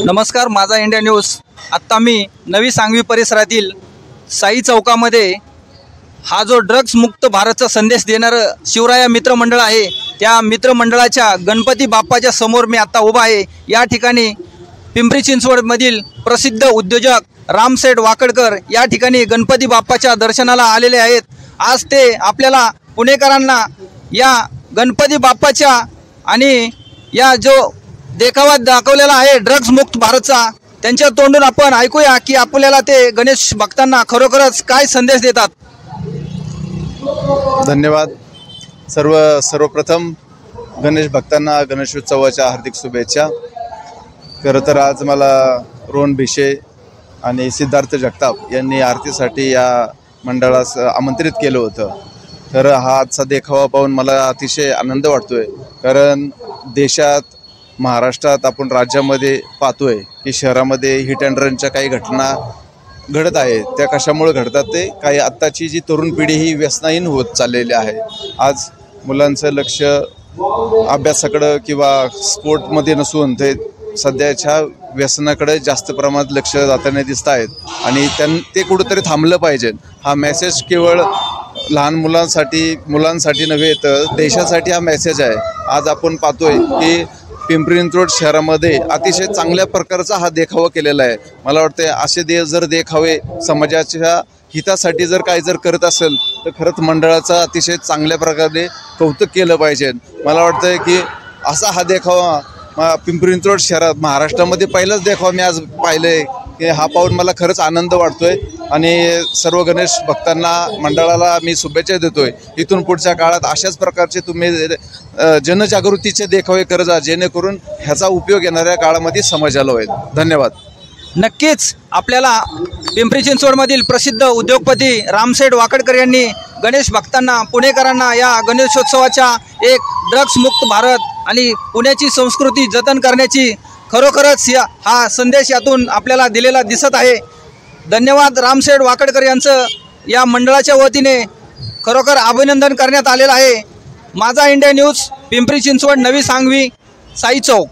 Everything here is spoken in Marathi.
नमस्कार, माझा इंडिया न्यूज। आत्ता मी नवी सांगवी परिसरातील साई चौकामध्ये हा जो ड्रग्स मुक्त भारतचा संदेश देणारं शिवराया मित्रमंडळ आहे, त्या मित्रमंडळाच्या गणपती बाप्पाच्या समोर मी आत्ता उभा आहे। या ठिकाणी पिंपरी चिंचवडमधील प्रसिद्ध उद्योजक रामसेठ वाकडकर या ठिकाणी गणपती बाप्पाच्या दर्शनाला आलेले आहेत। आज ते आपल्याला पुणेकरांना या गणपती बाप्पाच्या आणि या जो देखावा दाखवलेला आहे ड्रग्स मुक्त भारतचा, त्यांच्या तोंडून आपण ऐकूया की आपल्याला ते गणेश भक्तांना खरोखरच काय संदेश देतात। धन्यवाद। सर्वप्रथम गणेश भक्तांना गणेशोत्सवाच्या हार्दिक शुभेच्छा। खरं तर आज मला रोहन भिशे आणि सिद्धार्थ जगताप यांनी आरतीसाठी या मंडळास आमंत्रित केलं होतं। तर हा आजचा देखावा पाहून मला अतिशय आनंद वाटतोय, कारण देशात महाराष्ट्रात आपण राज्यामध्ये पाहतोय की शहरामध्ये हिट अँड रनच्या काही घटना घडत आहेत। त्या कशामुळे घडतात ते काही आत्ताची जी तरुण पिढी ही व्यसनाहीन होत चाललेली आहे। आज मुलांचं लक्ष अभ्यासाकडे किंवा स्पोर्टमध्ये नसून ते सध्याच्या व्यसनाकडे जास्त प्रमाणात लक्ष जाताना दिसत आहेत आणि ते कुठेतरी थांबलं पाहिजे। हा मेसेज केवळ लहान मुलांसाठी नव्हे तर देशासाठी हा मेसेज आहे। आज आपण पाहतोय की पिंपरी चिंचवड शहरामध्ये अतिशय चांगल्या प्रकारचा हा देखावा केलेला आहे। मला वाटतं असे जर देखावे समाजाच्या हितासाठी जर करत असेल तर खरंच मंडळाचा अतिशय चांगल्या प्रकारे कौतुक केलं पाहिजे। मला वाटतं की असा हा देखावा पिंपरी चिंचवड शहरात महाराष्ट्रामध्ये पहिलाच देखावा मी आज पाहिलंय की हा पाहून मला खरंच आनंद वाटतोय आणि सर्व गणेश भक्तांना मंडळाला मी शुभेच्छा देतोय। इथून पुढच्या काळात अशाच प्रकारचे तुम्ही जनजागृतीचे देखावे करत जा, जेणेकरून ह्याचा उपयोग येणाऱ्या काळामध्ये समाजाला होईल। धन्यवाद। नक्कीच आपल्याला पिंपरी चिंचवडमधील प्रसिद्ध उद्योगपती रामसेठ वाकडकर यांनी गणेश भक्तांना, पुणेकरांना या गणेशोत्सवाच्या एक ड्रग्स मुक्त भारत आणि पुण्याची संस्कृती जतन करण्याची खरोखरच हा संदेश यातून आपल्याला दिलेला दिसत आहे। धन्यवाद। रामसेठ वाकडकर यांचं या मंडळाच्या वतीने खरोखर अभिनंदन करण्यात आलेलं आहे। माझा इंडिया न्यूज, पिंपरी चिंचवड, नवी सांगवी, साई चौक।